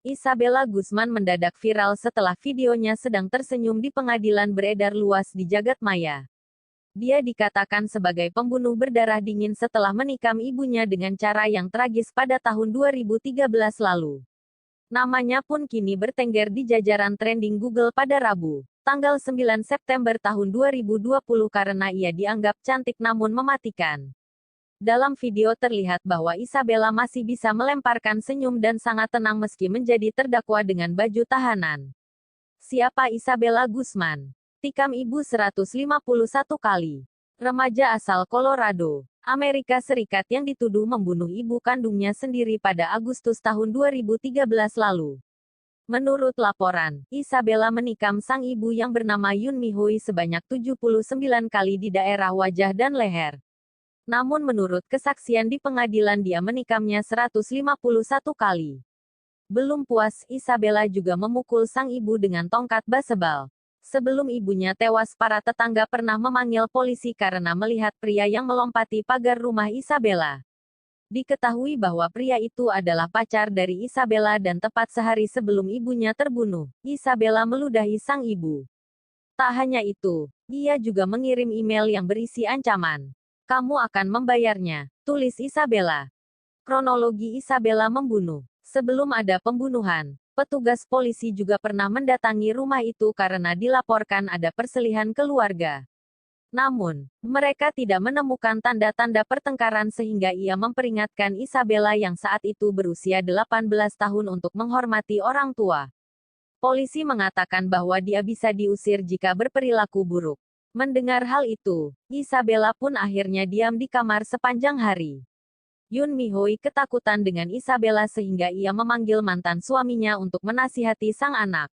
Isabella Guzman mendadak viral setelah videonya sedang tersenyum di pengadilan beredar luas di jagat maya. Dia dikatakan sebagai pembunuh berdarah dingin setelah menikam ibunya dengan cara yang tragis pada tahun 2013 lalu. Namanya pun kini bertengger di jajaran trending Google pada Rabu, tanggal 9 September tahun 2020 karena ia dianggap cantik namun mematikan. Dalam video terlihat bahwa Isabella masih bisa melemparkan senyum dan sangat tenang meski menjadi terdakwa dengan baju tahanan. Siapa Isabella Guzman? Tikam ibu 151 kali. Remaja asal Colorado, Amerika Serikat yang dituduh membunuh ibu kandungnya sendiri pada Agustus tahun 2013 lalu. Menurut laporan, Isabella menikam sang ibu yang bernama Yoon Mi Hui sebanyak 79 kali di daerah wajah dan leher. Namun menurut kesaksian di pengadilan dia menikamnya 151 kali. Belum puas, Isabella juga memukul sang ibu dengan tongkat baseball. Sebelum ibunya tewas, para tetangga pernah memanggil polisi karena melihat pria yang melompati pagar rumah Isabella. Diketahui bahwa pria itu adalah pacar dari Isabella dan tepat sehari sebelum ibunya terbunuh, Isabella meludahi sang ibu. Tak hanya itu, ia juga mengirim email yang berisi ancaman. Kamu akan membayarnya, tulis Isabella. Kronologi Isabella membunuh. Sebelum ada pembunuhan, petugas polisi juga pernah mendatangi rumah itu karena dilaporkan ada perselihan keluarga. Namun, mereka tidak menemukan tanda-tanda pertengkaran sehingga ia memperingatkan Isabella yang saat itu berusia 18 tahun untuk menghormati orang tua. Polisi mengatakan bahwa dia bisa diusir jika berperilaku buruk. Mendengar hal itu, Isabella pun akhirnya diam di kamar sepanjang hari. Yoon Mi Hui ketakutan dengan Isabella sehingga ia memanggil mantan suaminya untuk menasihati sang anak.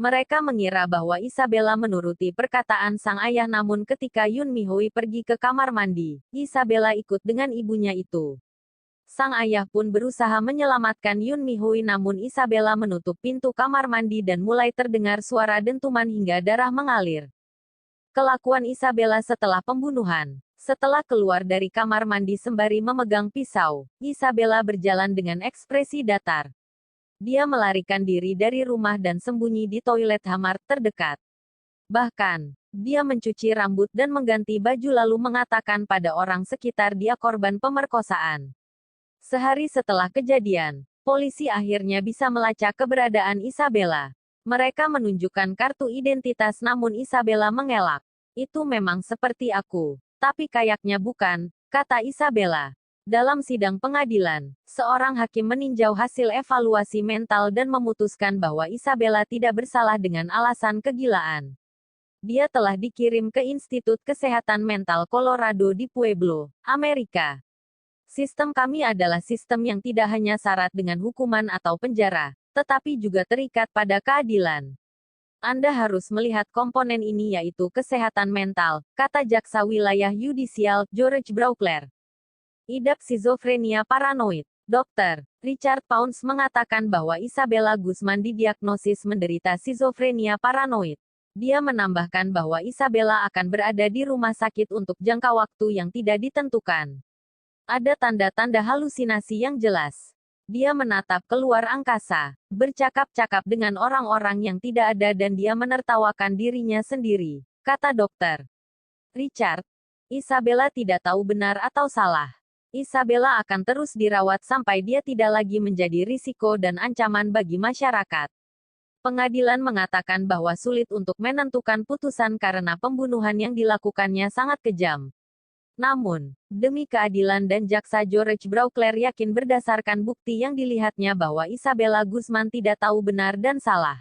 Mereka mengira bahwa Isabella menuruti perkataan sang ayah namun ketika Yoon Mi Hui pergi ke kamar mandi, Isabella ikut dengan ibunya itu. Sang ayah pun berusaha menyelamatkan Yoon Mi Hui namun Isabella menutup pintu kamar mandi dan mulai terdengar suara dentuman hingga darah mengalir. Kelakuan Isabella setelah pembunuhan. Setelah keluar dari kamar mandi sembari memegang pisau, Isabella berjalan dengan ekspresi datar. Dia melarikan diri dari rumah dan sembunyi di toilet kamar terdekat. Bahkan, dia mencuci rambut dan mengganti baju lalu mengatakan pada orang sekitar dia korban pemerkosaan. Sehari setelah kejadian, polisi akhirnya bisa melacak keberadaan Isabella. Mereka menunjukkan kartu identitas namun Isabella mengelak. Itu memang seperti aku, tapi kayaknya bukan, kata Isabella. Dalam sidang pengadilan, seorang hakim meninjau hasil evaluasi mental dan memutuskan bahwa Isabella tidak bersalah dengan alasan kegilaan. Dia telah dikirim ke Institut Kesehatan Mental Colorado di Pueblo, Amerika. Sistem kami adalah sistem yang tidak hanya syarat dengan hukuman atau penjara, tetapi juga terikat pada keadilan. Anda harus melihat komponen ini yaitu kesehatan mental, kata jaksa wilayah yudisial, George Brauchler. Idap skizofrenia paranoid. Dr. Richard Pounce mengatakan bahwa Isabella Guzman didiagnosis menderita skizofrenia paranoid. Dia menambahkan bahwa Isabella akan berada di rumah sakit untuk jangka waktu yang tidak ditentukan. Ada tanda-tanda halusinasi yang jelas. Dia menatap keluar angkasa, bercakap-cakap dengan orang-orang yang tidak ada dan dia menertawakan dirinya sendiri, kata dokter Richard. Isabella tidak tahu benar atau salah. Isabella akan terus dirawat sampai dia tidak lagi menjadi risiko dan ancaman bagi masyarakat. Pengadilan mengatakan bahwa sulit untuk menentukan putusan karena pembunuhan yang dilakukannya sangat kejam. Namun, demi keadilan dan jaksa George Brauchler yakin berdasarkan bukti yang dilihatnya bahwa Isabella Guzman tidak tahu benar dan salah.